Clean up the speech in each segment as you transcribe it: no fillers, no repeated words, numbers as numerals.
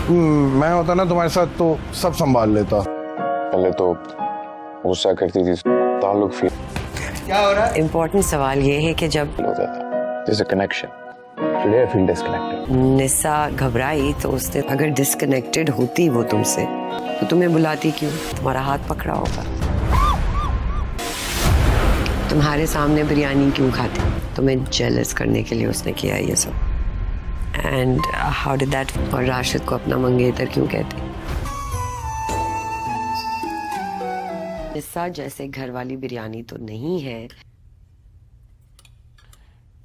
मैं होता ना तुम्हारे साथ तो सब संभाल लेता। पहले तो गुस्सा करती थी, ताल्लुक फील क्या हो रहा है? इम्पोर्टेंट सवाल ये है कि जब होता था, there's a connection. Today I feel disconnected. निस्सा घबराई तो उसने अगर डिस्कनेक्टेड होती वो तुमसे तो तुम्हें बुलाती क्यों? तुम्हारा हाथ पकड़ा होगा। तुम्हारे सामने बिरयानी क्यों खाती? तुम्हें जेलस करने के लिए उसने किया ये सब। And how did that? और राशिद को अपना मंगेतर क्यों कहती? निस्सा जैसे घर वाली बिरयानी तो नहीं है,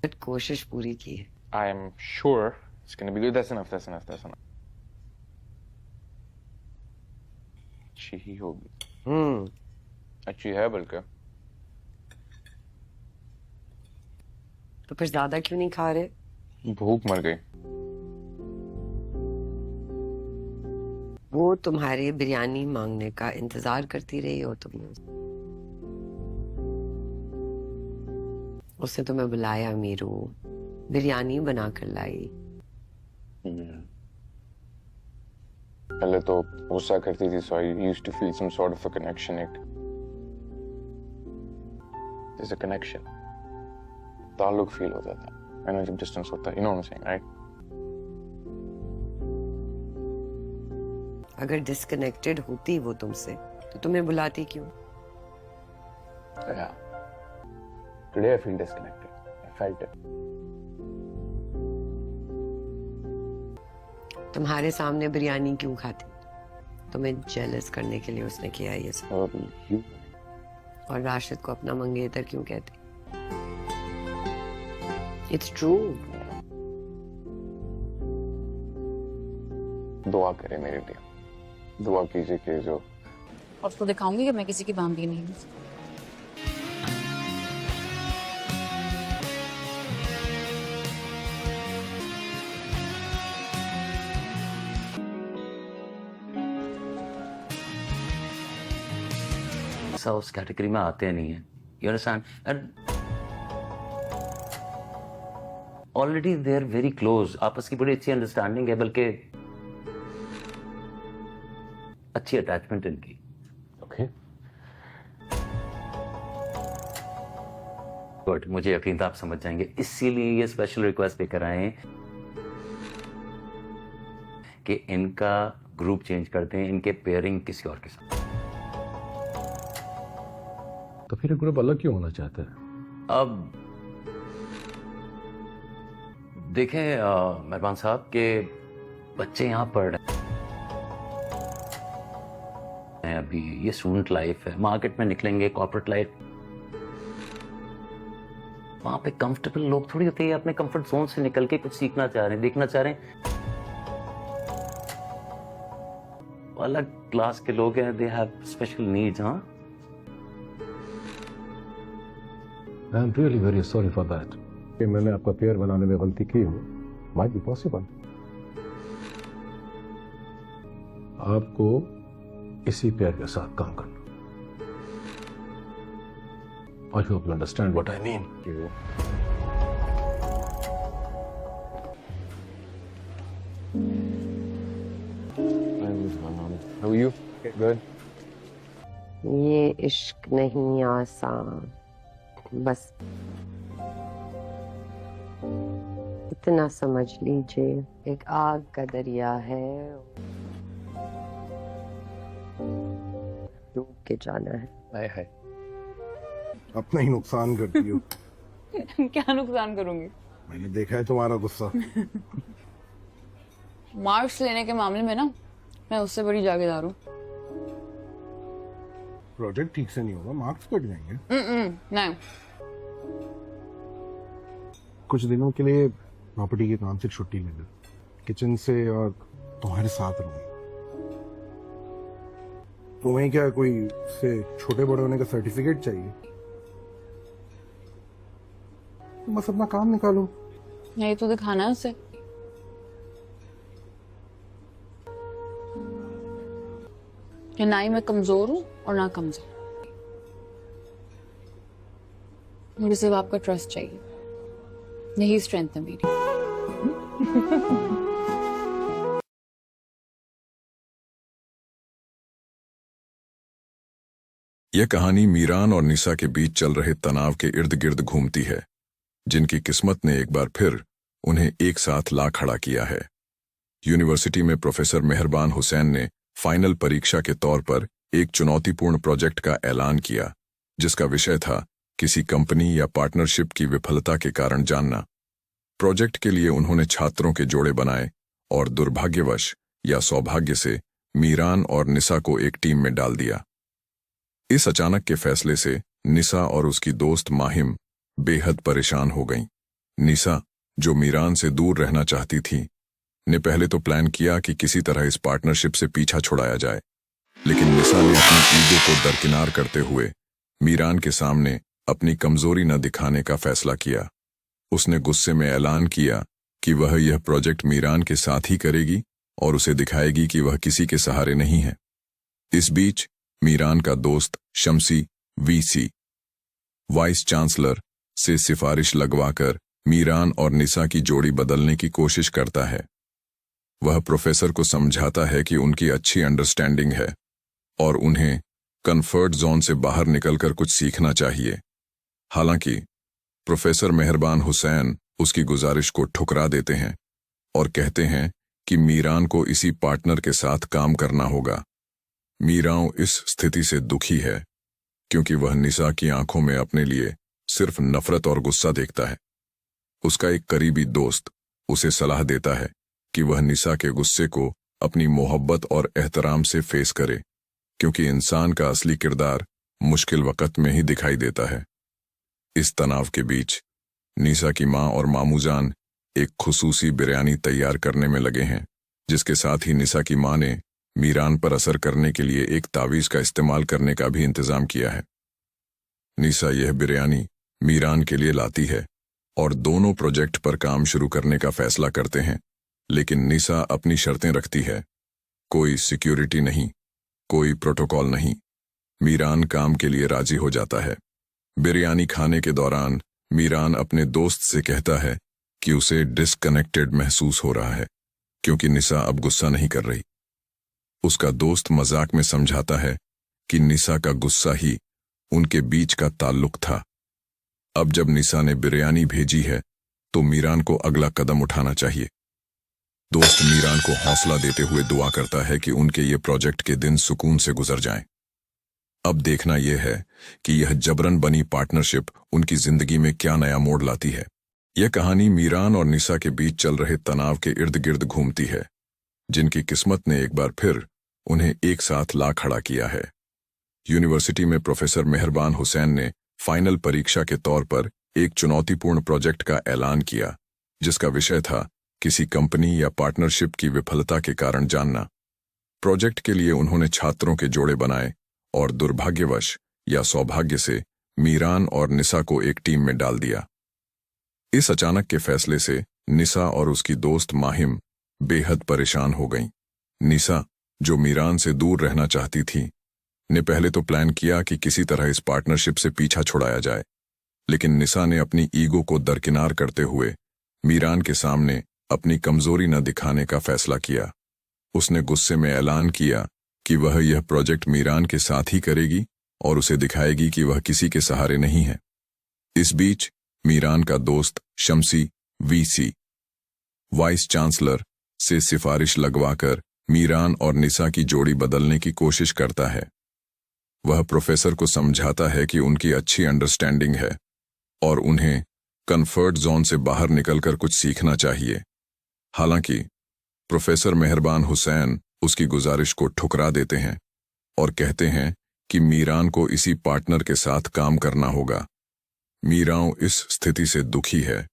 बट कोशिश पूरी की है। I am sure it's gonna be good. That's enough. अच्छी ही होगी। अच्छी है बल्कि। तो फिर ज्यादा क्यों नहीं खा रहे? भूख मर गई। वो तुम्हारे बिरयानी मांगने का इंतजार करती रही हो तुमने। उसने तुम्हें बुलाया, मीरू बिरयानी बना कर लाई। पहले तो गुस्सा करती थी, so I used to feel some sort of a connection. There's a connection. ताल्लुक फील होता था। I know जब distance होता है, you know what I'm saying, right? अगर डिस्कनेक्टेड होती वो तुमसे तो तुम्हें बुलाती क्यों? Yeah. Today I feel disconnected. I felt it. तुम्हारे सामने बिरयानी क्यों खाती? तुम्हें जेलस करने के लिए उसने किया ये सब। You? और राशिद को अपना मंगेतर क्यों कहती? It's true. दुआ करे मेरे लिए। दुआ कीजिए कि जो आपको दिखाऊंगी कि मैं किसी की बांधी नहीं हूँ। ऐसा उस कैटेगरी में आते नहीं है। You understand? And already they are very close. आपस की बड़ी अच्छी अंडरस्टैंडिंग है, बल्कि अच्छी अटैचमेंट इनकी। ओके गुड, मुझे यकीन था आप समझ जाएंगे, इसीलिए ये स्पेशल रिक्वेस्ट लेकर आए हैं कि इनका ग्रुप चेंज करते हैं, इनके पेयरिंग किसी और के साथ। तो फिर ग्रुप अलग क्यों होना चाहता है? अब देखें मेहरबान साहब के बच्चे यहाँ पढ़ रहे हैं, अभी ये स्टूडेंट लाइफ है, मार्केट में निकलेंगे, कॉर्पोरेट लाइफ, वहां पे कंफर्टेबल लोग थोड़ी होते हैं। अपने कंफर्ट जोन से निकल के कुछ सीखना चाह रहे हैं, देखना चाह रहे हैं। अलग क्लास के लोग हैं, दे हैव स्पेशल नीड्स। हाँ, I am really very sorry for that कि मैंने आपका पेयर बनाने में गलती की हो। Might be possible. आपको इसी पेयर के साथ काम करना। I hope you understand what I mean. How are you? Good. ये इश्क नहीं आसान, बस इतना समझ लीजिए, एक आग का दरिया है, डूब के जाना है। हाय हाय। अपना ही नुकसान करती हो। क्या नुकसान करूंगी? मैंने देखा है तुम्हारा गुस्सा। मार्क्स लेने के मामले में ना मैं उससे बड़ी जागीरदार हूँ। प्रोजेक्ट ठीक से नहीं होगा, मार्क्स कट जाएंगे। नहीं, कुछ दिनों के लिए प्रॉपर्टी के काम से छुट्टी ले लो, किचन से और तुम्हारे साथ रहूंगी। तुम्हें क्या कोई से छोटे बड़े होने का सर्टिफिकेट चाहिए? बस अपना काम निकालो। यही तो दिखाना है उसे। कि ना ही मैं कमजोर हूँ और ना कमजोर। मुझे सिर्फ आपका ट्रस्ट चाहिए, यही स्ट्रेंथ है मेरी। यह कहानी मीरान और निसा के बीच चल रहे तनाव के इर्द गिर्द घूमती है, जिनकी किस्मत ने एक बार फिर उन्हें एक साथ ला खड़ा किया है। यूनिवर्सिटी में प्रोफेसर मेहरबान हुसैन ने फाइनल परीक्षा के तौर पर एक चुनौतीपूर्ण प्रोजेक्ट का ऐलान किया, जिसका विषय था किसी कंपनी या पार्टनरशिप की विफलता के कारण जानना। प्रोजेक्ट के लिए उन्होंने छात्रों के जोड़े बनाए और दुर्भाग्यवश या सौभाग्य से मीरान और निसा को एक टीम में डाल दिया। इस अचानक के फैसले से निसा और उसकी दोस्त माहिम बेहद परेशान हो गईं। निसा, जो मीरान से दूर रहना चाहती थी, ने पहले तो प्लान किया कि किसी तरह इस पार्टनरशिप से पीछा छुड़ाया जाए, लेकिन निसा ने अपनी ईगो को दरकिनार करते हुए मीरान के सामने अपनी कमजोरी न दिखाने का फैसला किया। उसने गुस्से में ऐलान किया कि वह यह प्रोजेक्ट मीरान के साथ ही करेगी और उसे दिखाएगी कि वह किसी के सहारे नहीं है। इस बीच मीरान का दोस्त शम्सी वीसी वाइस चांसलर से सिफारिश लगवाकर मीरान और निसा की जोड़ी बदलने की कोशिश करता है। वह प्रोफेसर को समझाता है कि उनकी अच्छी अंडरस्टैंडिंग है और उन्हें कंफर्ट जोन से बाहर निकलकर कुछ सीखना चाहिए। हालांकि प्रोफेसर मेहरबान हुसैन उसकी गुजारिश को ठुकरा देते हैं और कहते हैं कि मीरान को इसी पार्टनर के साथ काम करना होगा। मीरान इस स्थिति से दुखी है क्योंकि वह निसा की आंखों में अपने लिए सिर्फ नफरत और गुस्सा देखता है। उसका एक करीबी दोस्त उसे सलाह देता है कि वह निसा के गुस्से को अपनी मोहब्बत और एहतराम से फेस करे, क्योंकि इंसान का असली किरदार मुश्किल वक्त में ही दिखाई देता है। इस तनाव के बीच निसा की माँ और मामूजान एक खुसूसी बिरयानी तैयार करने में लगे हैं, जिसके साथ ही निसा की माँ ने मीरान पर असर करने के लिए एक तावीज का इस्तेमाल करने का भी इंतजाम किया है। निसा यह बिरयानी मीरान के लिए लाती है और दोनों प्रोजेक्ट पर काम शुरू करने का फैसला करते हैं, लेकिन निसा अपनी शर्तें रखती है। कोई सिक्योरिटी नहीं, कोई प्रोटोकॉल नहीं। मीरान काम के लिए राजी हो जाता है। बिरयानी खाने के दौरान मीरान अपने दोस्त से कहता है कि उसे डिस्कनेक्टेड महसूस हो रहा है क्योंकि निसा अब गुस्सा नहीं कर रही। उसका दोस्त मजाक में समझाता है कि निसा का गुस्सा ही उनके बीच का ताल्लुक था। अब जब निसा ने बिरयानी भेजी है तो मीरान को अगला कदम उठाना चाहिए। दोस्त मीरान को हौसला देते हुए दुआ करता है कि उनके ये प्रोजेक्ट के दिन सुकून से गुजर जाएं। अब देखना यह है कि यह जबरन बनी पार्टनरशिप उनकी जिंदगी में क्या नया मोड़ लाती है। यह कहानी मीरान और निसा के बीच चल रहे तनाव के इर्द गिर्द घूमती है, जिनकी किस्मत ने एक बार फिर उन्हें एक साथ ला खड़ा किया है। यूनिवर्सिटी में प्रोफेसर मेहरबान हुसैन ने फाइनल परीक्षा के तौर पर एक चुनौतीपूर्ण प्रोजेक्ट का ऐलान किया, जिसका विषय था किसी कंपनी या पार्टनरशिप की विफलता के कारण जानना। प्रोजेक्ट के लिए उन्होंने छात्रों के जोड़े बनाए और दुर्भाग्यवश या सौभाग्य से मीरान और निसा को एक टीम में डाल दिया। इस अचानक के फैसले से निसा और उसकी दोस्त माहिम बेहद परेशान हो गईं। निसा, जो मीरान से दूर रहना चाहती थी, ने पहले तो प्लान किया कि किसी तरह इस पार्टनरशिप से पीछा छुड़ाया जाए, लेकिन निसा ने अपनी ईगो को दरकिनार करते हुए मीरान के सामने अपनी कमजोरी न दिखाने का फैसला किया। उसने गुस्से में ऐलान किया कि वह यह प्रोजेक्ट मीरान के साथ ही करेगी और उसे दिखाएगी कि वह किसी के सहारे नहीं है। इस बीच मीरान का दोस्त शम्सी वीसी वाइस चांसलर से सिफारिश लगवाकर मीरान और निसा की जोड़ी बदलने की कोशिश करता है। वह प्रोफेसर को समझाता है कि उनकी अच्छी अंडरस्टैंडिंग है और उन्हें कंफर्ट जोन से बाहर निकलकर कुछ सीखना चाहिए। हालांकि प्रोफेसर मेहरबान हुसैन उसकी गुजारिश को ठुकरा देते हैं और कहते हैं कि मीरान को इसी पार्टनर के साथ काम करना होगा। मीरान इस स्थिति से दुखी है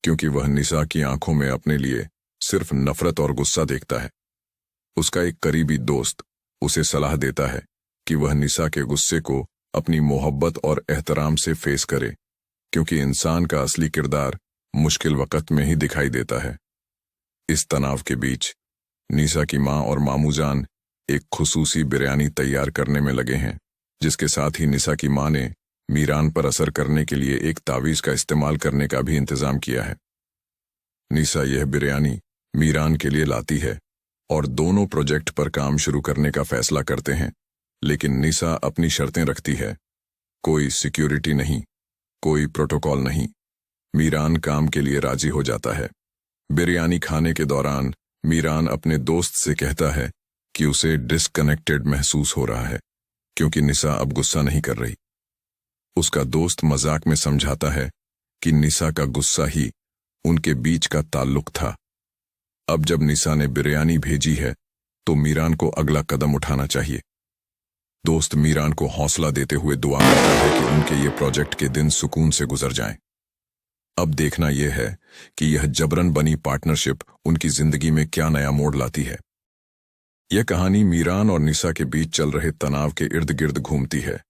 क्योंकि वह निसा की आंखों में अपने लिए सिर्फ नफरत और गुस्सा देखता है। उसका एक करीबी दोस्त उसे सलाह देता है कि वह निसा के गुस्से को अपनी मोहब्बत और एहतराम से फेस करे, क्योंकि इंसान का असली किरदार मुश्किल वक्त में ही दिखाई देता है। इस तनाव के बीच निसा की माँ और मामूजान एक खुसूसी बिरयानी तैयार करने में लगे हैं, जिसके साथ ही निसा की माँ ने मीरान पर असर करने के लिए एक तावीज का इस्तेमाल करने का भी इंतजाम किया है। निसा यह बिरयानी मीरान के लिए लाती है और दोनों प्रोजेक्ट पर काम शुरू करने का फैसला करते हैं, लेकिन निसा अपनी शर्तें रखती है। कोई सिक्योरिटी नहीं, कोई प्रोटोकॉल नहीं। मीरान काम के लिए राजी हो जाता है। बिरयानी खाने के दौरान मीरान अपने दोस्त से कहता है कि उसे डिस्कनेक्टेड महसूस हो रहा है, क्योंकि निसा अब गुस्सा नहीं कर रही। उसका दोस्त मजाक में समझाता है कि निसा का गुस्सा ही उनके बीच का ताल्लुक था। अब जब निसा ने बिरयानी भेजी है तो मीरान को अगला कदम उठाना चाहिए। दोस्त मीरान को हौसला देते हुए दुआ करता है कि उनके ये प्रोजेक्ट के दिन सुकून से गुजर जाएं। अब देखना यह है कि यह जबरन बनी पार्टनरशिप उनकी जिंदगी में क्या नया मोड़ लाती है। यह कहानी मीरान और निसा के बीच चल रहे तनाव के इर्द गिर्द घूमती है,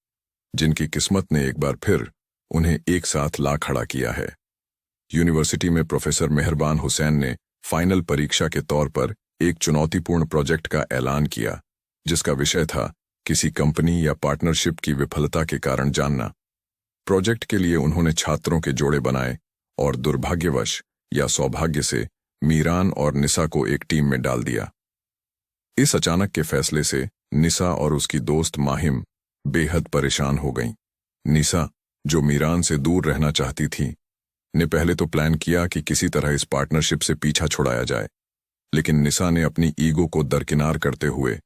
जिनकी किस्मत ने एक बार फिर उन्हें एक साथ ला खड़ा किया है। यूनिवर्सिटी में प्रोफेसर मेहरबान हुसैन ने फाइनल परीक्षा के तौर पर एक चुनौतीपूर्ण प्रोजेक्ट का ऐलान किया, जिसका विषय था किसी कंपनी या पार्टनरशिप की विफलता के कारण जानना। प्रोजेक्ट के लिए उन्होंने छात्रों के जोड़े बनाए और दुर्भाग्यवश या सौभाग्य से मीरान और निसा को एक टीम में डाल दिया। इस अचानक के फैसले से निसा और उसकी दोस्त माहिम बेहद परेशान हो गईं। निसा, जो मीरान से दूर रहना चाहती थी, ने पहले तो प्लान किया कि किसी तरह इस पार्टनरशिप से पीछा छुड़ाया जाए, लेकिन निसा ने अपनी ईगो को दरकिनार करते हुए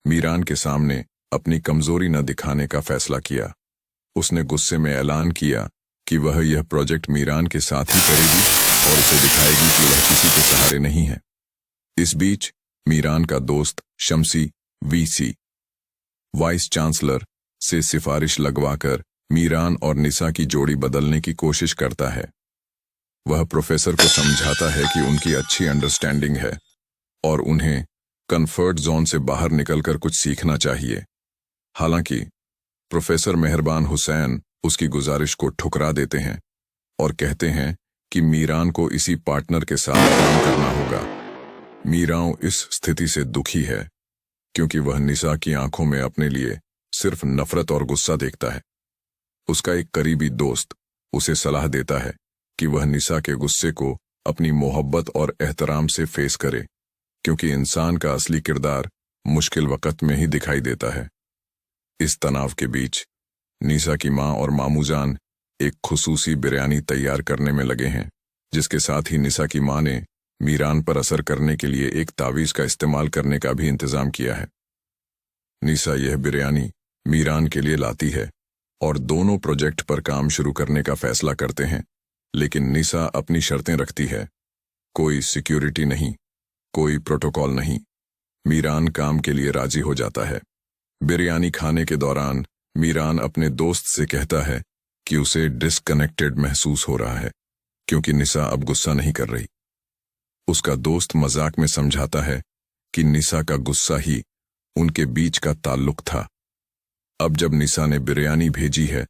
मीरान के सामने अपनी कमजोरी न दिखाने का फैसला किया। उसने गुस्से में ऐलान किया कि वह यह प्रोजेक्ट मीरान के साथ ही करेगी और उसे दिखाएगी कि वह किसी के सहारे नहीं है। इस बीच मीरान का दोस्त शम्सी वीसी वाइस चांसलर से सिफारिश लगवाकर मीरान और निसा की जोड़ी बदलने की कोशिश करता है। वह प्रोफेसर को समझाता है कि उनकी अच्छी अंडरस्टैंडिंग है और उन्हें कंफर्ट जोन से बाहर निकलकर कुछ सीखना चाहिए। हालांकि प्रोफेसर मेहरबान हुसैन उसकी गुजारिश को ठुकरा देते हैं और कहते हैं कि मीरान को इसी पार्टनर के साथ काम करना होगा। मीरान इस स्थिति से दुखी है क्योंकि वह निसा की आंखों में अपने लिए सिर्फ नफरत और गुस्सा देखता है। उसका एक करीबी दोस्त उसे सलाह देता है कि वह निसा के गुस्से को अपनी मोहब्बत और एहतराम से फेस करे, क्योंकि इंसान का असली किरदार मुश्किल वक्त में ही दिखाई देता है। इस तनाव के बीच निसा की माँ और मामूजान एक खुसूसी बिरयानी तैयार करने में लगे हैं, जिसके साथ ही निसा की माँ ने मीरान पर असर करने के लिए एक तावीज का इस्तेमाल करने का भी इंतजाम किया है। निसा यह बिरयानी मीरान के लिए लाती है और दोनों प्रोजेक्ट पर काम शुरू करने का फैसला करते हैं, लेकिन निसा अपनी शर्तें रखती है। कोई सिक्योरिटी नहीं, कोई प्रोटोकॉल नहीं। मीरान काम के लिए राजी हो जाता है। बिरयानी खाने के दौरान मीरान अपने दोस्त से कहता है कि उसे डिस्कनेक्टेड महसूस हो रहा है, क्योंकि निसा अब गुस्सा नहीं कर रही। उसका दोस्त मजाक में समझाता है कि निसा का गुस्सा ही उनके बीच का ताल्लुक था। अब जब निसा ने बिरयानी भेजी है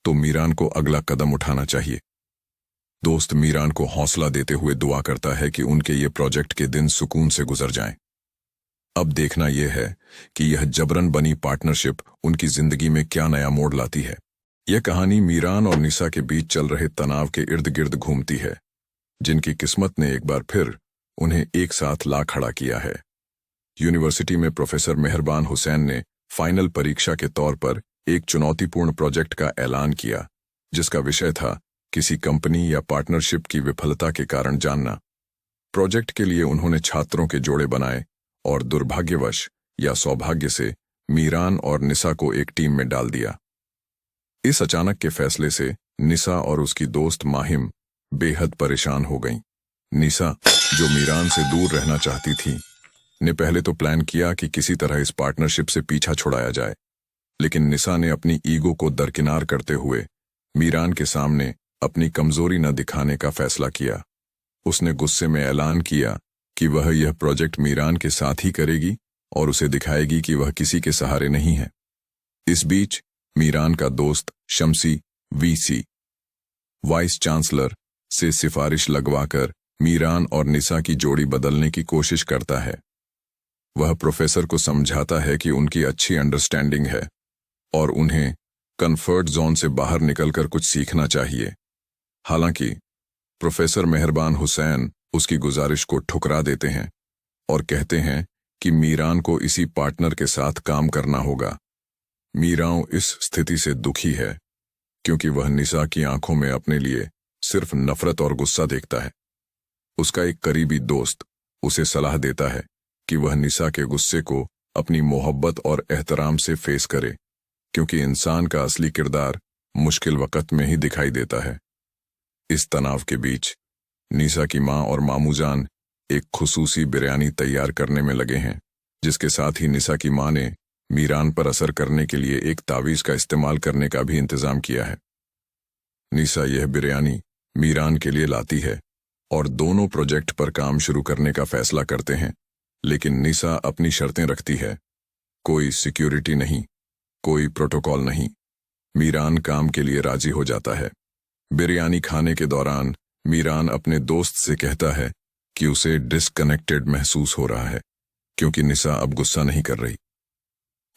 तो मीरान को अगला कदम उठाना चाहिए। दोस्त मीरान को हौसला देते हुए दुआ करता है कि उनके ये प्रोजेक्ट के दिन सुकून से गुजर जाएं। अब देखना यह है कि यह जबरन बनी पार्टनरशिप उनकी जिंदगी में क्या नया मोड़ लाती है। यह कहानी मीरान और निसा के बीच चल रहे तनाव के इर्द गिर्द घूमती है, जिनकी किस्मत ने एक बार फिर उन्हें एक साथ ला खड़ा किया है। यूनिवर्सिटी में प्रोफेसर मेहरबान हुसैन ने फाइनल परीक्षा के तौर पर एक चुनौतीपूर्ण प्रोजेक्ट का ऐलान किया, जिसका विषय था किसी कंपनी या पार्टनरशिप की विफलता के कारण जानना। प्रोजेक्ट के लिए उन्होंने छात्रों के जोड़े बनाए और दुर्भाग्यवश या सौभाग्य से मीरान और निसा को एक टीम में डाल दिया। इस अचानक के फैसले से निसा और उसकी दोस्त माहिम बेहद परेशान हो गईं। निसा, जो मीरान से दूर रहना चाहती थी, ने पहले तो प्लान किया कि किसी तरह इस पार्टनरशिप से पीछा छुड़ाया जाए, लेकिन निसा ने अपनी ईगो को दरकिनार करते हुए मीरान के सामने अपनी कमजोरी न दिखाने का फैसला किया। उसने गुस्से में ऐलान किया कि वह यह प्रोजेक्ट मीरान के साथ ही करेगी और उसे दिखाएगी कि वह किसी के सहारे नहीं है। इस बीच मीरान का दोस्त शम्सी वीसी वाइस चांसलर से सिफारिश लगवाकर मीरान और निसा की जोड़ी बदलने की कोशिश करता है। वह प्रोफेसर को समझाता है कि उनकी अच्छी अंडरस्टैंडिंग है और उन्हें कंफर्ट जोन से बाहर निकलकर कुछ सीखना चाहिए। हालांकि प्रोफेसर मेहरबान हुसैन उसकी गुजारिश को ठुकरा देते हैं और कहते हैं कि मीरान को इसी पार्टनर के साथ काम करना होगा, मीराओं इस स्थिति से दुखी है क्योंकि वह निसा की आंखों में अपने लिए सिर्फ नफरत और गुस्सा देखता है। उसका एक करीबी दोस्त उसे सलाह देता है कि वह निसा के गुस्से को अपनी मोहब्बत और एहतराम से फेस करे, क्योंकि इंसान का असली किरदार मुश्किल वक्त में ही दिखाई देता है। इस तनाव के बीच निसा की माँ और मामूजान एक खुसूसी बिरयानी तैयार करने में लगे हैं, जिसके साथ ही निसा की माँ ने मीरान पर असर करने के लिए एक तावीज का इस्तेमाल करने का भी इंतजाम किया है। निसा यह बिरयानी मीरान के लिए लाती है और दोनों प्रोजेक्ट पर काम शुरू करने का फैसला करते हैं, लेकिन निसा अपनी शर्तें रखती है। कोई सिक्योरिटी नहीं, कोई प्रोटोकॉल नहीं। मीरान काम के लिए राजी हो जाता है। बिरयानी खाने के दौरान मीरान अपने दोस्त से कहता है कि उसे डिस्कनेक्टेड महसूस हो रहा है क्योंकि निसा अब गुस्सा नहीं कर रही।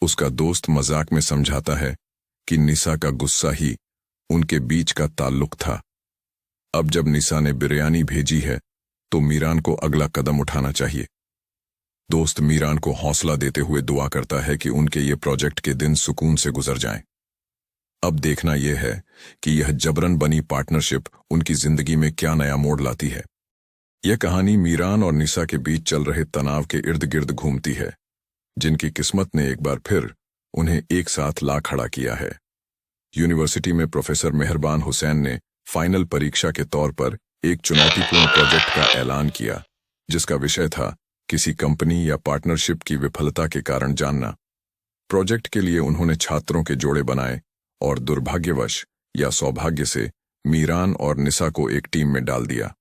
उसका दोस्त मजाक में समझाता है कि निसा का गुस्सा ही उनके बीच का ताल्लुक था। अब जब निसा ने बिरयानी भेजी है तो मीरान को अगला कदम उठाना चाहिए। दोस्त मीरान को हौसला देते हुए दुआ करता है कि उनके ये प्रोजेक्ट के दिन सुकून से गुजर जाएं। अब देखना यह है कि यह जबरन बनी पार्टनरशिप उनकी जिंदगी में क्या नया मोड़ लाती है। यह कहानी मीरान और निसा के बीच चल रहे तनाव के इर्द गिर्द घूमती है, जिनकी किस्मत ने एक बार फिर उन्हें एक साथ ला खड़ा किया है। यूनिवर्सिटी में प्रोफेसर मेहरबान हुसैन ने फाइनल परीक्षा के तौर पर एक चुनौतीपूर्ण प्रोजेक्ट का ऐलान किया, जिसका विषय था किसी कंपनी या पार्टनरशिप की विफलता के कारण जानना। प्रोजेक्ट के लिए उन्होंने छात्रों के जोड़े बनाए और दुर्भाग्यवश या सौभाग्य से मीरान और निसा को एक टीम में डाल दिया।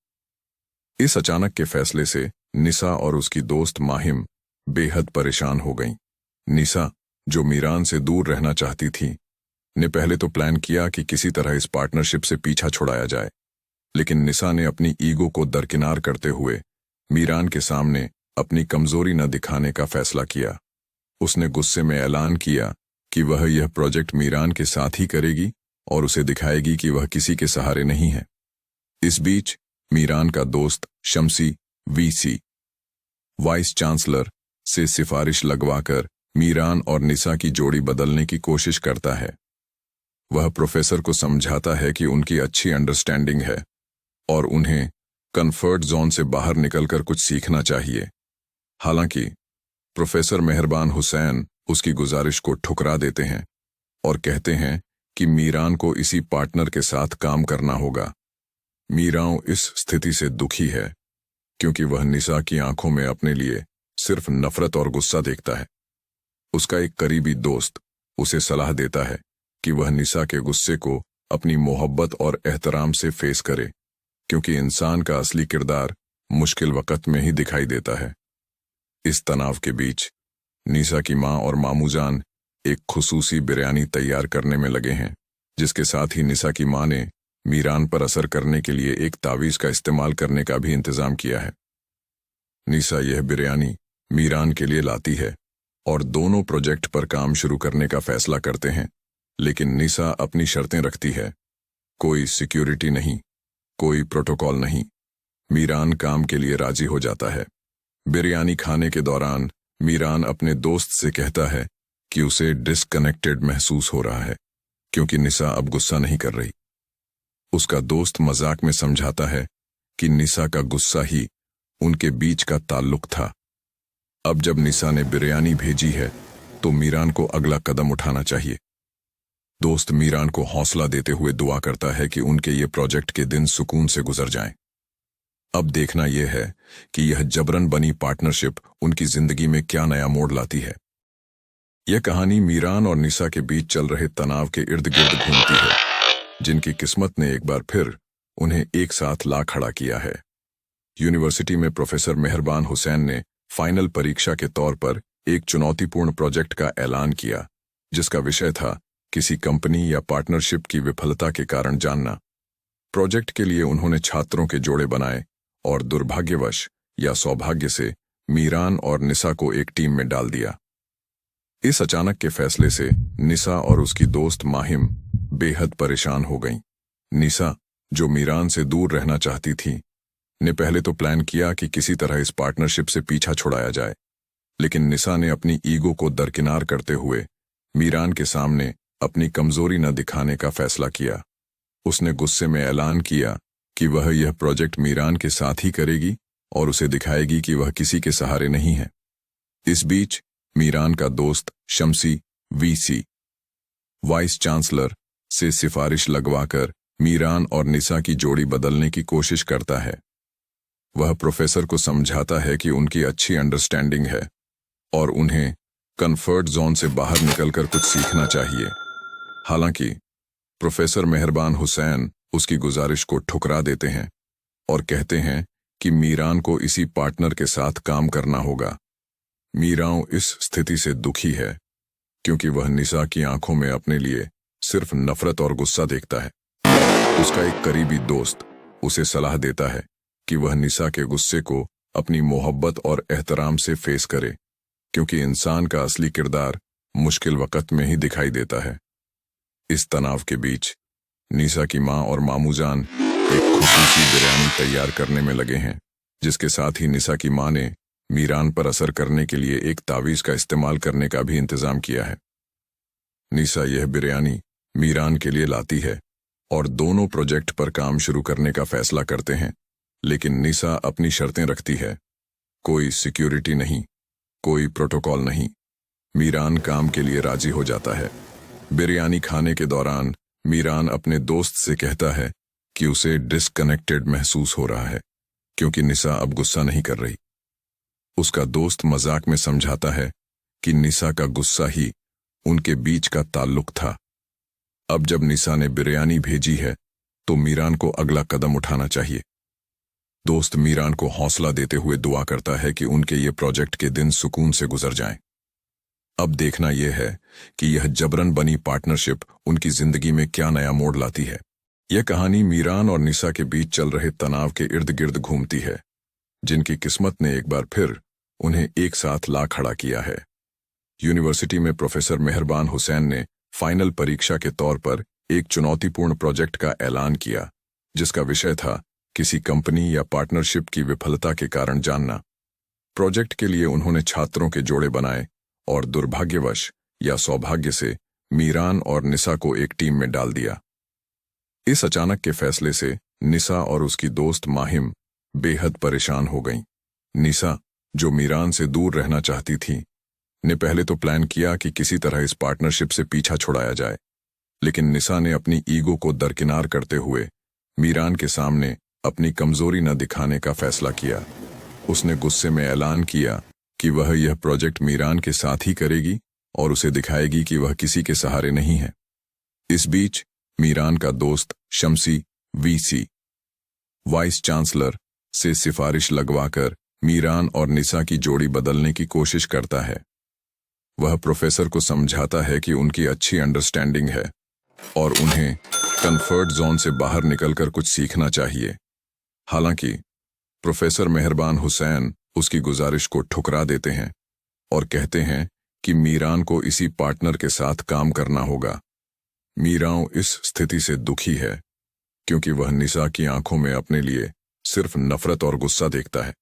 इस अचानक के फैसले से निसा और उसकी दोस्त माहिम बेहद परेशान हो गईं। निसा, जो मीरान से दूर रहना चाहती थी, ने पहले तो प्लान किया कि किसी तरह इस पार्टनरशिप से पीछा छुड़ाया जाए, लेकिन निसा ने अपनी ईगो को दरकिनार करते हुए मीरान के सामने अपनी कमजोरी न दिखाने का फैसला किया। उसने गुस्से में ऐलान किया कि वह यह प्रोजेक्ट मीरान के साथ ही करेगी और उसे दिखाएगी कि वह किसी के सहारे नहीं है। इस बीच मीरान का दोस्त शम्सी वीसी वाइस चांसलर से सिफारिश लगवाकर मीरान और निसा की जोड़ी बदलने की कोशिश करता है। वह प्रोफेसर को समझाता है कि उनकी अच्छी अंडरस्टैंडिंग है और उन्हें कंफर्ट जोन से बाहर निकलकर कुछ सीखना चाहिए। हालांकि प्रोफेसर मेहरबान हुसैन उसकी गुजारिश को ठुकरा देते हैं और कहते हैं कि मीरान को इसी पार्टनर के साथ काम करना होगा। मीरान इस स्थिति से दुखी है क्योंकि वह निसा की आंखों में अपने लिए सिर्फ नफरत और गुस्सा देखता है। उसका एक करीबी दोस्त उसे सलाह देता है कि वह निसा के गुस्से को अपनी मोहब्बत और एहतराम से फेस करे, क्योंकि इंसान का असली किरदार मुश्किल वक्त में ही दिखाई देता है। इस तनाव के बीच निसा की माँ और मामूजान एक खुसूसी बिरयानी तैयार करने में लगे हैं, जिसके साथ ही निसा की माँ ने मीरान पर असर करने के लिए एक तावीज का इस्तेमाल करने का भी इंतजाम किया है। निसा यह बिरयानी मीरान के लिए लाती है और दोनों प्रोजेक्ट पर काम शुरू करने का फैसला करते हैं, लेकिन निसा अपनी शर्तें रखती है। कोई सिक्योरिटी नहीं, कोई प्रोटोकॉल नहीं। मीरान काम के लिए राजी हो जाता है। बिरयानी खाने के दौरान मीरान अपने दोस्त से कहता है कि उसे डिस्कनेक्टेड महसूस हो रहा है क्योंकि निसा अब गुस्सा नहीं कर रही। उसका दोस्त मजाक में समझाता है कि निसा का गुस्सा ही उनके बीच का ताल्लुक था। अब जब निसा ने बिरयानी भेजी है तो मीरान को अगला कदम उठाना चाहिए। दोस्त मीरान को हौसला देते हुए दुआ करता है कि उनके ये प्रोजेक्ट के दिन सुकून से गुजर जाएं। अब देखना यह है कि यह जबरन बनी पार्टनरशिप उनकी जिंदगी में क्या नया मोड़ लाती है। यह कहानी मीरान और निसा के बीच चल रहे तनाव के इर्द गिर्द घूमती है, जिनकी किस्मत ने एक बार फिर उन्हें एक साथ ला खड़ा किया है। यूनिवर्सिटी में प्रोफेसर मेहरबान हुसैन ने फाइनल परीक्षा के तौर पर एक चुनौतीपूर्ण प्रोजेक्ट का ऐलान किया, जिसका विषय था किसी कंपनी या पार्टनरशिप की विफलता के कारण जानना। प्रोजेक्ट के लिए उन्होंने छात्रों के जोड़े बनाए और दुर्भाग्यवश या सौभाग्य से मीरान और निसा को एक टीम में डाल दिया। इस अचानक के फैसले से निसा और उसकी दोस्त माहिम बेहद परेशान हो गईं। निसा, जो मीरान से दूर रहना चाहती थी, ने पहले तो प्लान किया कि किसी तरह इस पार्टनरशिप से पीछा छुड़ाया जाए, लेकिन निसा ने अपनी ईगो को दरकिनार करते हुए मीरान के सामने अपनी कमजोरी न दिखाने का फैसला किया। उसने गुस्से में ऐलान किया कि वह यह प्रोजेक्ट मीरान के साथ ही करेगी और उसे दिखाएगी कि वह किसी के सहारे नहीं है। इस बीच मीरान का दोस्त शम्सी वीसी वाइस चांसलर से सिफारिश लगवाकर मीरान और निसा की जोड़ी बदलने की कोशिश करता है। वह प्रोफेसर को समझाता है कि उनकी अच्छी अंडरस्टैंडिंग है और उन्हें कंफर्ट जोन से बाहर निकलकर कुछ सीखना चाहिए। हालांकि प्रोफेसर मेहरबान हुसैन उसकी गुजारिश को ठुकरा देते हैं और कहते हैं कि मीरान को इसी पार्टनर के साथ काम करना होगा। मीरान इस स्थिति से दुखी है क्योंकि वह निसा की आंखों में अपने लिए सिर्फ नफरत और गुस्सा देखता है। उसका एक करीबी दोस्त उसे सलाह देता है कि वह निसा के गुस्से को अपनी मोहब्बत और एहतराम से फेस करे, क्योंकि इंसान का असली किरदार मुश्किल वक्त में ही दिखाई देता है। इस तनाव के बीच निसा की माँ और मामूजान एक खुसूसी बिरयानी तैयार करने में लगे हैं, जिसके साथ ही निसा की माँ ने मीरान पर असर करने के लिए एक तावीज का इस्तेमाल करने का भी इंतजाम किया है। निसा यह बिरयानी मीरान के लिए लाती है और दोनों प्रोजेक्ट पर काम शुरू करने का फैसला करते हैं, लेकिन निसा अपनी शर्तें रखती है। कोई सिक्योरिटी नहीं, कोई प्रोटोकॉल नहीं। मीरान काम के लिए राजी हो जाता है। बिरयानी खाने के दौरान मीरान अपने दोस्त से कहता है कि उसे डिस्कनेक्टेड महसूस हो रहा है क्योंकि निसा अब गुस्सा नहीं कर रही। उसका दोस्त मजाक में समझाता है कि निसा का गुस्सा ही उनके बीच का ताल्लुक था। अब जब निसा ने बिरयानी भेजी है तो मीरान को अगला कदम उठाना चाहिए। दोस्त मीरान को हौसला देते हुए दुआ करता है कि उनके ये प्रोजेक्ट के दिन सुकून से गुजर जाएं। अब देखना यह है कि यह जबरन बनी पार्टनरशिप उनकी जिंदगी में क्या नया मोड़ लाती है। यह कहानी मीरान और निसा के बीच चल रहे तनाव के इर्द गिर्द घूमती है, जिनकी किस्मत ने एक बार फिर उन्हें एक साथ ला खड़ा किया है। यूनिवर्सिटी में प्रोफेसर मेहरबान हुसैन ने फाइनल परीक्षा के तौर पर एक चुनौतीपूर्ण प्रोजेक्ट का ऐलान किया, जिसका विषय था किसी कंपनी या पार्टनरशिप की विफलता के कारण जानना। प्रोजेक्ट के लिए उन्होंने छात्रों के जोड़े बनाए और दुर्भाग्यवश या सौभाग्य से मीरान और निसा को एक टीम में डाल दिया। इस अचानक के फैसले से निसा और उसकी दोस्त माहिम बेहद परेशान हो गईं। निसा, जो मीरान से दूर रहना चाहती थी, ने पहले तो प्लान किया कि किसी तरह इस पार्टनरशिप से पीछा छुड़ाया जाए, लेकिन निसा ने अपनी ईगो को दरकिनार करते हुए मीरान के सामने अपनी कमजोरी न दिखाने का फैसला किया। उसने गुस्से में ऐलान किया कि वह यह प्रोजेक्ट मीरान के साथ ही करेगी और उसे दिखाएगी कि वह किसी के सहारे नहीं है। इस बीच मीरान का दोस्त शम्सी वीसी वाइस चांसलर से सिफारिश लगवाकर मीरान और निसा की जोड़ी बदलने की कोशिश करता है। वह प्रोफेसर को समझाता है कि उनकी अच्छी अंडरस्टैंडिंग है और उन्हें कंफर्ट जोन से बाहर निकलकर कुछ सीखना चाहिए। हालांकि प्रोफेसर मेहरबान हुसैन उसकी गुजारिश को ठुकरा देते हैं और कहते हैं कि मीरान को इसी पार्टनर के साथ काम करना होगा। मीरान इस स्थिति से दुखी है क्योंकि वह निसा की आंखों में अपने लिए सिर्फ नफरत और गुस्सा देखता है।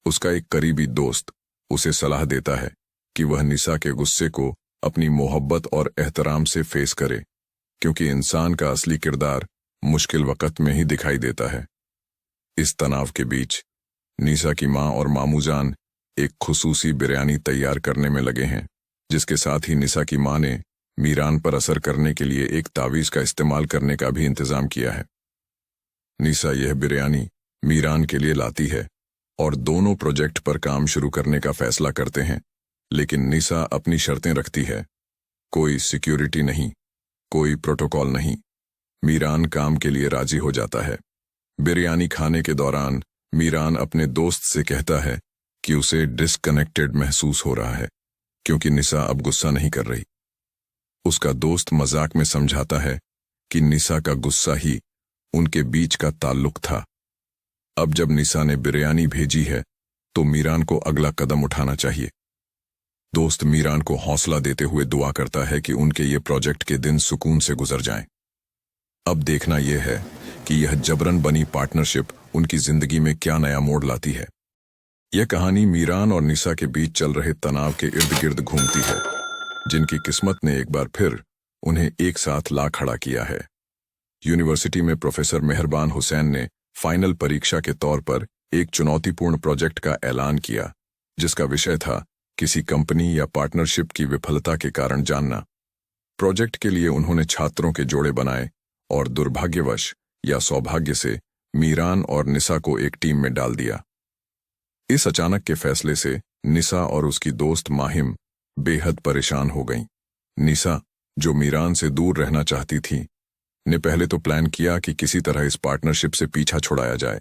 उसका एक करीबी दोस्त उसे सलाह देता है कि वह निसा के गुस्से को अपनी मोहब्बत और एहतराम से फेस करे, क्योंकि इंसान का असली किरदार मुश्किल वक्त में ही दिखाई देता है। इस तनाव के बीच निसा की माँ और मामूजान एक खुसूसी बिरयानी तैयार करने में लगे हैं, जिसके साथ ही निसा की माँ ने मीरान पर असर करने के लिए एक तावीज का इस्तेमाल करने का भी इंतजाम किया है। निसा यह बिरयानी मीरान के लिए लाती है और दोनों प्रोजेक्ट पर काम शुरू करने का फैसला करते हैं, लेकिन निसा अपनी शर्तें रखती है। कोई सिक्योरिटी नहीं, कोई प्रोटोकॉल नहीं। मीरान काम के लिए राजी हो जाता है। बिरयानी खाने के दौरान मीरान अपने दोस्त से कहता है कि उसे डिस्कनेक्टेड महसूस हो रहा है क्योंकि निसा अब गुस्सा नहीं कर रही। उसका दोस्त मजाक में समझाता है कि निसा का गुस्सा ही उनके बीच का ताल्लुक था। अब जब निसा ने बिरयानी भेजी है तो मीरान को अगला कदम उठाना चाहिए। दोस्त मीरान को हौसला देते हुए दुआ करता है कि उनके ये प्रोजेक्ट के दिन सुकून से गुजर जाएं। अब देखना यह है कि यह जबरन बनी पार्टनरशिप उनकी जिंदगी में क्या नया मोड़ लाती है। यह कहानी मीरान और निसा के बीच चल रहे तनाव के इर्द गिर्द घूमती है, जिनकी किस्मत ने एक बार फिर उन्हें एक साथ ला खड़ा किया है। यूनिवर्सिटी में प्रोफेसर मेहरबान हुसैन ने फाइनल परीक्षा के तौर पर एक चुनौतीपूर्ण प्रोजेक्ट का ऐलान किया, जिसका विषय था किसी कंपनी या पार्टनरशिप की विफलता के कारण जानना। प्रोजेक्ट के लिए उन्होंने छात्रों के जोड़े बनाए और दुर्भाग्यवश या सौभाग्य से मीरान और निसा को एक टीम में डाल दिया। इस अचानक के फैसले से निसा और उसकी दोस्त माहिम बेहद परेशान हो गईं। निसा, जो मीरान से दूर रहना चाहती थी, ने पहले तो प्लान किया कि किसी तरह इस पार्टनरशिप से पीछा छुड़ाया जाए,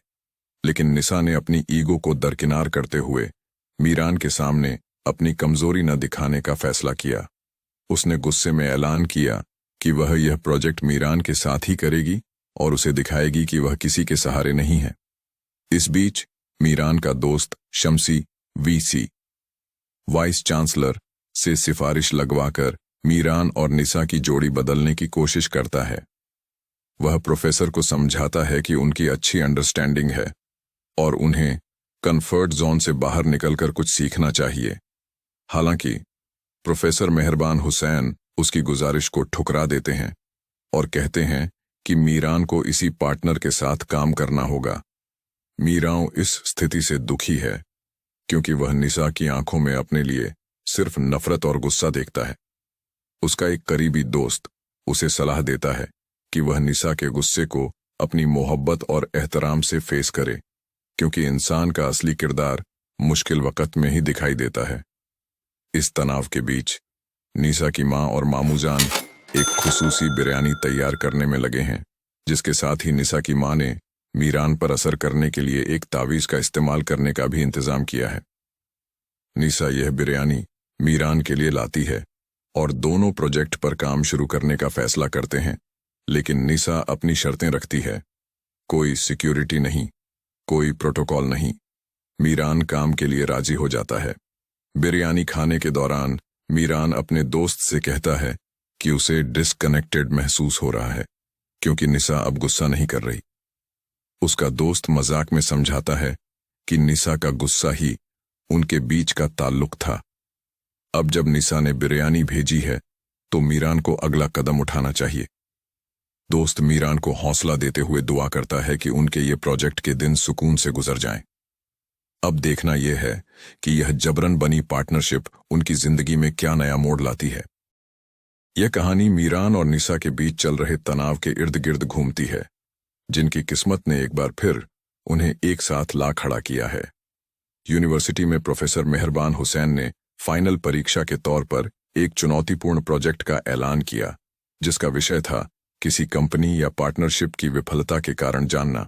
लेकिन निसा ने अपनी ईगो को दरकिनार करते हुए मीरान के सामने अपनी कमजोरी न दिखाने का फैसला किया। उसने गुस्से में ऐलान किया कि वह यह प्रोजेक्ट मीरान के साथ ही करेगी और उसे दिखाएगी कि वह किसी के सहारे नहीं है। इस बीच मीरान का दोस्त शम्सी वीसी वाइस चांसलर से सिफारिश लगवाकर मीरान और निसा की जोड़ी बदलने की कोशिश करता है। वह प्रोफेसर को समझाता है कि उनकी अच्छी अंडरस्टैंडिंग है और उन्हें कंफर्ट जोन से बाहर निकलकर कुछ सीखना चाहिए। हालांकि प्रोफेसर मेहरबान हुसैन उसकी गुजारिश को ठुकरा देते हैं और कहते हैं कि मीरान को इसी पार्टनर के साथ काम करना होगा। मीरान इस स्थिति से दुखी है क्योंकि वह निसा की आंखों में अपने लिए सिर्फ नफरत और गुस्सा देखता है। उसका एक करीबी दोस्त उसे सलाह देता है कि वह निसा के गुस्से को अपनी मोहब्बत और एहतराम से फेस करे, क्योंकि इंसान का असली किरदार मुश्किल वक्त में ही दिखाई देता है। इस तनाव के बीच निसा की माँ और मामूजान एक खुसूसी बिरयानी तैयार करने में लगे हैं, जिसके साथ ही निसा की माँ ने मीरान पर असर करने के लिए एक तावीज का इस्तेमाल करने का भी इंतजाम किया है। निसा यह बिरयानी मीरान के लिए लाती है और दोनों प्रोजेक्ट पर काम शुरू करने का फैसला करते हैं, लेकिन निसा अपनी शर्तें रखती है। कोई सिक्योरिटी नहीं, कोई प्रोटोकॉल नहीं। मीरान काम के लिए राजी हो जाता है। बिरयानी खाने के दौरान मीरान अपने दोस्त से कहता है कि उसे डिस्कनेक्टेड महसूस हो रहा है क्योंकि निसा अब गुस्सा नहीं कर रही। उसका दोस्त मजाक में समझाता है कि निसा का गुस्सा ही उनके बीच का ताल्लुक था। अब जब निसा ने बिरयानी भेजी है तो मीरान को अगला कदम उठाना चाहिए। दोस्त मीरान को हौसला देते हुए दुआ करता है कि उनके ये प्रोजेक्ट के दिन सुकून से गुजर जाएं। अब देखना यह है कि यह जबरन बनी पार्टनरशिप उनकी जिंदगी में क्या नया मोड़ लाती है। यह कहानी मीरान और निसा के बीच चल रहे तनाव के इर्द गिर्द घूमती है, जिनकी किस्मत ने एक बार फिर उन्हें एक साथ ला खड़ा किया है। यूनिवर्सिटी में प्रोफेसर मेहरबान हुसैन ने फाइनल परीक्षा के तौर पर एक चुनौतीपूर्ण प्रोजेक्ट का ऐलान किया, जिसका विषय था किसी कंपनी या पार्टनरशिप की विफलता के कारण जानना।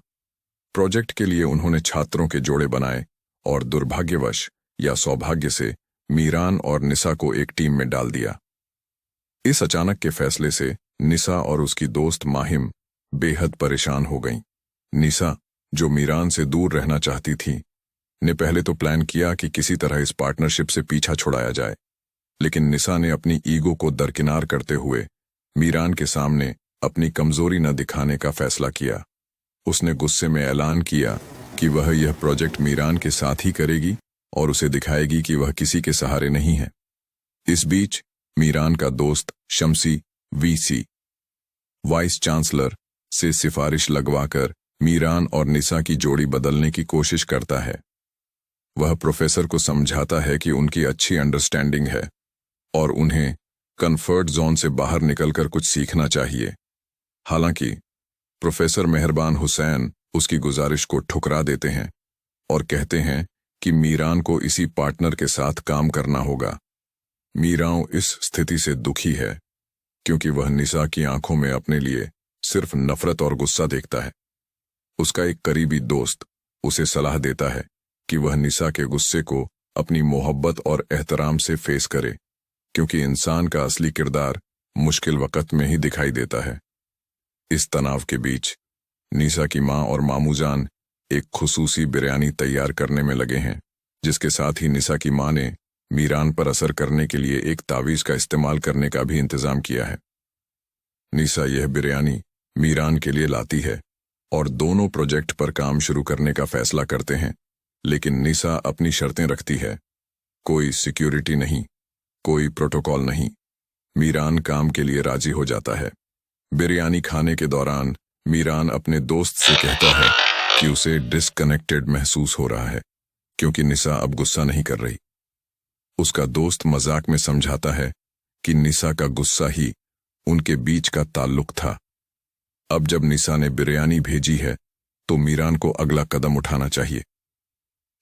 प्रोजेक्ट के लिए उन्होंने छात्रों के जोड़े बनाए और दुर्भाग्यवश या सौभाग्य से मीरान और निसा को एक टीम में डाल दिया। इस अचानक के फैसले से निसा और उसकी दोस्त माहिम बेहद परेशान हो गईं। निसा, जो मीरान से दूर रहना चाहती थी, ने पहले तो प्लान किया कि किसी तरह इस पार्टनरशिप से पीछा छुड़ाया जाए, लेकिन निसा ने अपनी ईगो को दरकिनार करते हुए मीरान के सामने अपनी कमजोरी न दिखाने का फैसला किया। उसने गुस्से में ऐलान किया कि वह यह प्रोजेक्ट मीरान के साथ ही करेगी और उसे दिखाएगी कि वह किसी के सहारे नहीं है। इस बीच मीरान का दोस्त शम्सी वीसी वाइस चांसलर से सिफारिश लगवाकर मीरान और निसा की जोड़ी बदलने की कोशिश करता है। वह प्रोफेसर को समझाता है कि उनकी अच्छी अंडरस्टैंडिंग है और उन्हें कंफर्ट जोन से बाहर निकलकर कुछ सीखना चाहिए। हालांकि प्रोफेसर मेहरबान हुसैन उसकी गुजारिश को ठुकरा देते हैं और कहते हैं कि मीरान को इसी पार्टनर के साथ काम करना होगा। मीरान इस स्थिति से दुखी है क्योंकि वह निसा की आंखों में अपने लिए सिर्फ नफरत और गुस्सा देखता है। उसका एक करीबी दोस्त उसे सलाह देता है कि वह निसा के गुस्से को अपनी मोहब्बत और एहतराम से फेस करे, क्योंकि इंसान का असली किरदार मुश्किल वक्त में ही दिखाई देता है। इस तनाव के बीच निसा की माँ और मामूजान एक खुसूसी बिरयानी तैयार करने में लगे हैं, जिसके साथ ही निसा की माँ ने मीरान पर असर करने के लिए एक तावीज का इस्तेमाल करने का भी इंतजाम किया है। निसा यह बिरयानी मीरान के लिए लाती है और दोनों प्रोजेक्ट पर काम शुरू करने का फैसला करते हैं, लेकिन निसा अपनी शर्तें रखती है। कोई सिक्योरिटी नहीं, कोई प्रोटोकॉल नहीं, मीरान काम के लिए राजी हो जाता है। बिरयानी खाने के दौरान मीरान अपने दोस्त से कहता है कि उसे डिस्कनेक्टेड महसूस हो रहा है क्योंकि निसा अब गुस्सा नहीं कर रही। उसका दोस्त मजाक में समझाता है कि निसा का गुस्सा ही उनके बीच का ताल्लुक था। अब जब निसा ने बिरयानी भेजी है तो मीरान को अगला कदम उठाना चाहिए।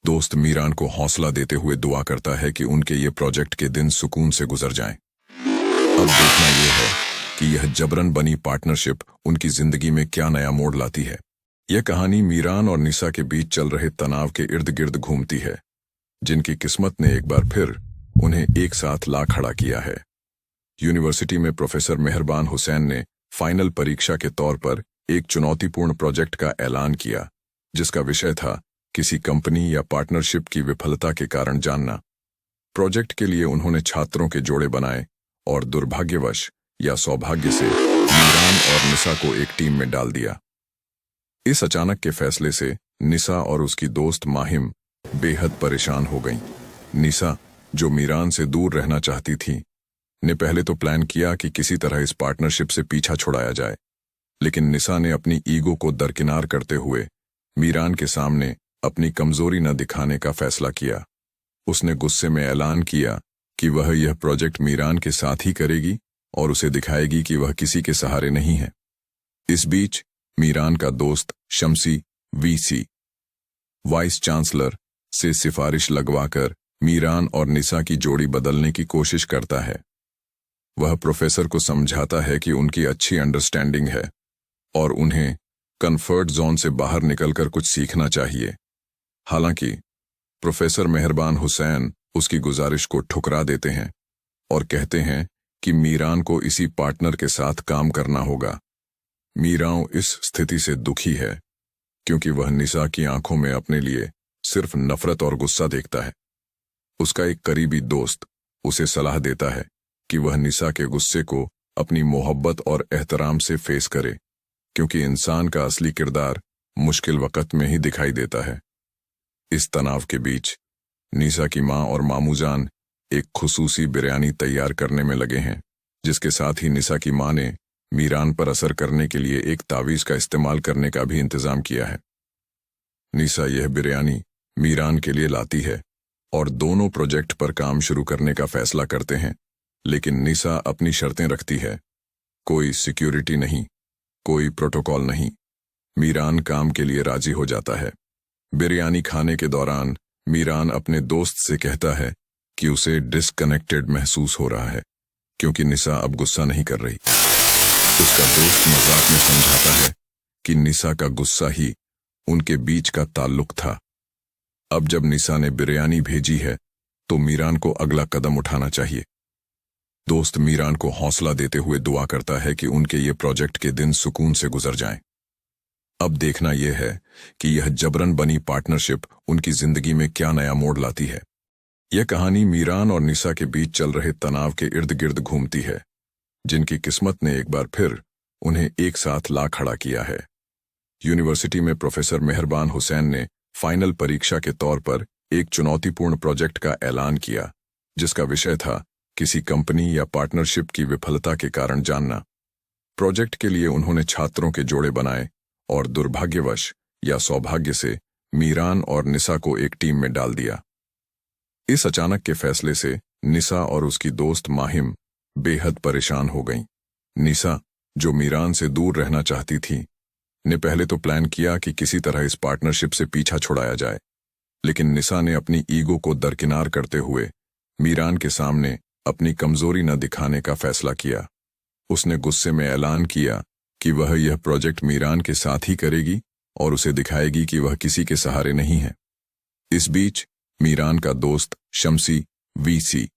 दोस्त मीरान को हौसला देते हुए दुआ करता है कि उनके ये प्रोजेक्ट के दिन सुकून से गुजर जाएं। अब देखना यह है कि यह जबरन बनी पार्टनरशिप उनकी जिंदगी में क्या नया मोड़ लाती है। यह कहानी मीरान और निसा के बीच चल रहे तनाव के इर्द गिर्द घूमती है, जिनकी किस्मत ने एक बार फिर उन्हें एक साथ ला खड़ा किया है। यूनिवर्सिटी में प्रोफेसर मेहरबान हुसैन ने फाइनल परीक्षा के तौर पर एक चुनौतीपूर्ण प्रोजेक्ट का ऐलान किया, जिसका विषय था किसी कंपनी या पार्टनरशिप की विफलता के कारण जानना। प्रोजेक्ट के लिए उन्होंने छात्रों के जोड़े बनाए और दुर्भाग्यवश या सौभाग्य से मीरान और निसा को एक टीम में डाल दिया। इस अचानक के फैसले से निसा और उसकी दोस्त माहिम बेहद परेशान हो गईं। निसा, जो मीरान से दूर रहना चाहती थी, ने पहले तो प्लान किया कि किसी तरह इस पार्टनरशिप से पीछा छुड़ाया जाए, लेकिन निसा ने अपनी ईगो को दरकिनार करते हुए मीरान के सामने अपनी कमजोरी न दिखाने का फैसला किया। उसने गुस्से में ऐलान किया कि वह यह प्रोजेक्ट मीरान के साथ ही करेगी और उसे दिखाएगी कि वह किसी के सहारे नहीं है। इस बीच मीरान का दोस्त शम्सी वीसी वाइस चांसलर से सिफारिश लगवाकर मीरान और निसा की जोड़ी बदलने की कोशिश करता है। वह प्रोफेसर को समझाता है कि उनकी अच्छी अंडरस्टैंडिंग है और उन्हें कंफर्ट जोन से बाहर निकलकर कुछ सीखना चाहिए। हालांकि प्रोफेसर मेहरबान हुसैन उसकी गुजारिश को ठुकरा देते हैं और कहते हैं कि मीरान को इसी पार्टनर के साथ काम करना होगा। मीरान इस स्थिति से दुखी है क्योंकि वह निसा की आंखों में अपने लिए सिर्फ नफरत और गुस्सा देखता है। उसका एक करीबी दोस्त उसे सलाह देता है कि वह निसा के गुस्से को अपनी मोहब्बत और एहतराम से फेस करे, क्योंकि इंसान का असली किरदार मुश्किल वक्त में ही दिखाई देता है। इस तनाव के बीच निसा की माँ और मामूजान एक खुसूसी बिरयानी तैयार करने में लगे हैं, जिसके साथ ही निसा की माँ ने मीरान पर असर करने के लिए एक तावीज का इस्तेमाल करने का भी इंतजाम किया है। निसा यह बिरयानी मीरान के लिए लाती है और दोनों प्रोजेक्ट पर काम शुरू करने का फैसला करते हैं, लेकिन निसा अपनी शर्तें रखती है। कोई सिक्योरिटी नहीं, कोई प्रोटोकॉल नहीं। मीरान काम के लिए राजी हो जाता है। बिरयानी खाने के दौरान मीरान अपने दोस्त से कहता है कि उसे डिस्कनेक्टेड महसूस हो रहा है क्योंकि निसा अब गुस्सा नहीं कर रही। उसका दोस्त मजाक में समझाता है कि निसा का गुस्सा ही उनके बीच का ताल्लुक था। अब जब निसा ने बिरयानी भेजी है तो मीरान को अगला कदम उठाना चाहिए। दोस्त मीरान को हौसला देते हुए दुआ करता है कि उनके ये प्रोजेक्ट के दिन सुकून से गुजर जाएं। अब देखना यह है कि यह जबरन बनी पार्टनरशिप उनकी जिंदगी में क्या नया मोड़ लाती है। यह कहानी मीरान और निसा के बीच चल रहे तनाव के इर्द गिर्द घूमती है, जिनकी किस्मत ने एक बार फिर उन्हें एक साथ ला खड़ा किया है। यूनिवर्सिटी में प्रोफेसर मेहरबान हुसैन ने फाइनल परीक्षा के तौर पर एक चुनौतीपूर्ण प्रोजेक्ट का ऐलान किया, जिसका विषय था किसी कंपनी या पार्टनरशिप की विफलता के कारण जानना। प्रोजेक्ट के लिए उन्होंने छात्रों के जोड़े बनाए और दुर्भाग्यवश या सौभाग्य से मीरान और निसा को एक टीम में डाल दिया। इस अचानक के फैसले से निसा और उसकी दोस्त माहिम बेहद परेशान हो गईं। निसा, जो मीरान से दूर रहना चाहती थी, ने पहले तो प्लान किया कि किसी तरह इस पार्टनरशिप से पीछा छुड़ाया जाए, लेकिन निसा ने अपनी ईगो को दरकिनार करते हुए मीरान के सामने अपनी कमजोरी न दिखाने का फैसला किया। उसने गुस्से में ऐलान किया कि वह यह प्रोजेक्ट मीरान के साथ ही करेगी और उसे दिखाएगी कि वह किसी के सहारे नहीं है। इस बीच मीरान का दोस्त शम्सी वीसी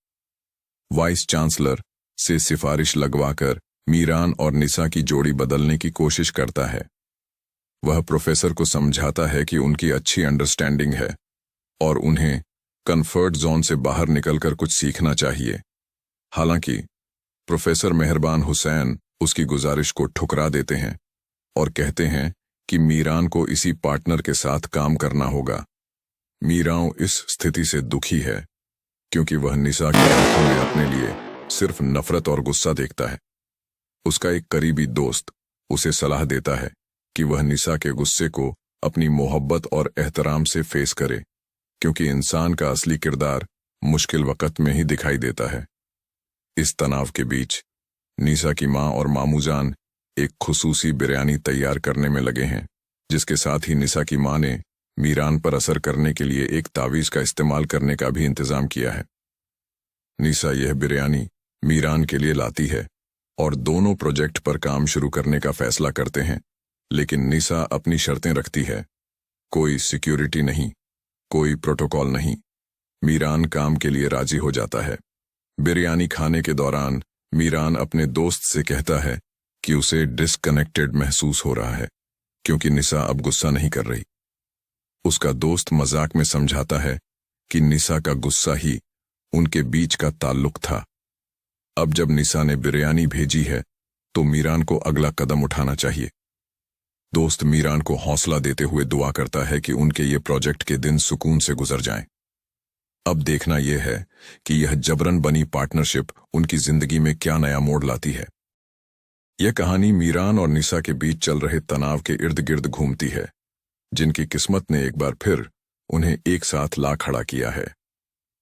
वाइस चांसलर से सिफारिश लगवाकर मीरान और निसा की जोड़ी बदलने की कोशिश करता है। वह प्रोफेसर को समझाता है कि उनकी अच्छी अंडरस्टैंडिंग है और उन्हें कंफर्ट जोन से बाहर निकलकर कुछ सीखना चाहिए। हालांकि प्रोफेसर मेहरबान हुसैन उसकी गुजारिश को ठुकरा देते हैं और कहते हैं कि मीरान को इसी पार्टनर के साथ काम करना होगा। मीरान इस स्थिति से दुखी है क्योंकि वह निसा की आंखों में अपने लिए सिर्फ नफरत और गुस्सा देखता है। उसका एक करीबी दोस्त उसे सलाह देता है कि वह निसा के गुस्से को अपनी मोहब्बत और एहतराम से फेस करे, क्योंकि इंसान का असली किरदार मुश्किल वक्त में ही दिखाई देता है। इस तनाव के बीच निसा की माँ और मामूजान एक खुसूसी बिरयानी तैयार करने में लगे हैं, जिसके साथ ही निसा की माँ ने मीरान पर असर करने के लिए एक तावीज का इस्तेमाल करने का भी इंतजाम किया है। निसा यह बिरयानी मीरान के लिए लाती है और दोनों प्रोजेक्ट पर काम शुरू करने का फैसला करते हैं, लेकिन निसा अपनी शर्तें रखती है। कोई सिक्योरिटी नहीं, कोई प्रोटोकॉल नहीं। मीरान काम के लिए राजी हो जाता है। बिरयानी खाने के दौरान मीरान अपने दोस्त से कहता है कि उसे डिस्कनेक्टेड महसूस हो रहा है, क्योंकि निसा अब गुस्सा नहीं कर रही। उसका दोस्त मजाक में समझाता है कि निसा का गुस्सा ही उनके बीच का ताल्लुक था। अब जब निसा ने बिरयानी भेजी है तो मीरान को अगला कदम उठाना चाहिए। दोस्त मीरान को हौसला देते हुए दुआ करता है कि उनके ये प्रोजेक्ट के दिन सुकून से गुजर जाएं। अब देखना यह है कि यह जबरन बनी पार्टनरशिप उनकी जिंदगी में क्या नया मोड़ लाती है। यह कहानी मीरान और निसा के बीच चल रहे तनाव के इर्द गिर्द घूमती है, जिनकी किस्मत ने एक बार फिर उन्हें एक साथ ला खड़ा किया है।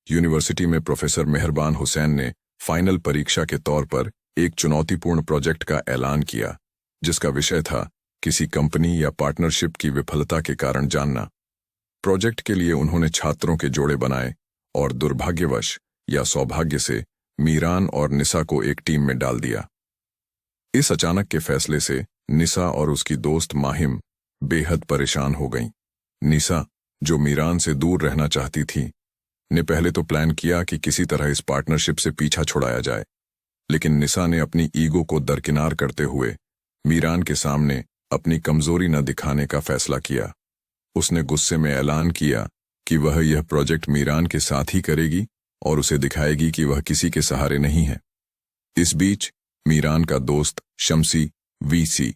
यूनिवर्सिटी में प्रोफेसर मेहरबान हुसैन ने फाइनल परीक्षा के तौर पर एक चुनौतीपूर्ण प्रोजेक्ट का ऐलान किया, जिसका विषय था किसी कंपनी या पार्टनरशिप की विफलता के कारण जानना। प्रोजेक्ट के लिए उन्होंने छात्रों के जोड़े बनाए और दुर्भाग्यवश या सौभाग्य से मीरान और निसा को एक टीम में डाल दिया। इस अचानक के फैसले से निसा और उसकी दोस्त माहिम बेहद परेशान हो गईं। निसा, जो मीरान से दूर रहना चाहती थी, ने पहले तो प्लान किया कि किसी तरह इस पार्टनरशिप से पीछा छुड़ाया जाए, लेकिन निसा ने अपनी ईगो को दरकिनार करते हुए मीरान के सामने अपनी कमजोरी न दिखाने का फैसला किया। उसने गुस्से में ऐलान किया कि वह यह प्रोजेक्ट मीरान के साथ ही करेगी और उसे दिखाएगी कि वह किसी के सहारे नहीं है। इस बीच मीरान का दोस्त शम्सी वीसी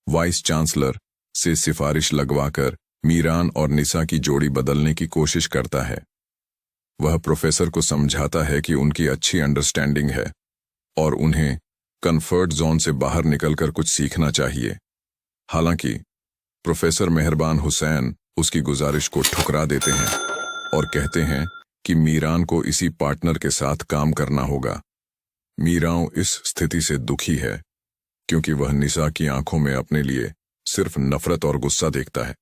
वाइस चांसलर से सिफारिश लगवाकर मीरान और निसा की जोड़ी बदलने की कोशिश करता है। वह प्रोफेसर को समझाता है कि उनकी अच्छी अंडरस्टैंडिंग है और उन्हें कंफर्ट जोन से बाहर निकलकर कुछ सीखना चाहिए। हालांकि प्रोफेसर मेहरबान हुसैन उसकी गुजारिश को ठुकरा देते हैं और कहते हैं कि मीरान को इसी पार्टनर के साथ काम करना होगा। मीरान इस स्थिति से दुखी है, क्योंकि वह निसा की आंखों में अपने लिए सिर्फ नफरत और गुस्सा देखता है।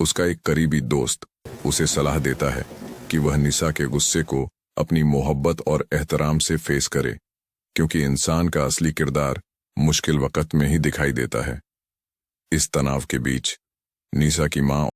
उसका एक करीबी दोस्त उसे सलाह देता है कि वह निसा के गुस्से को अपनी मोहब्बत और एहतराम से फेस करे, क्योंकि इंसान का असली किरदार मुश्किल वक्त में ही दिखाई देता है। इस तनाव के बीच निसा की माँ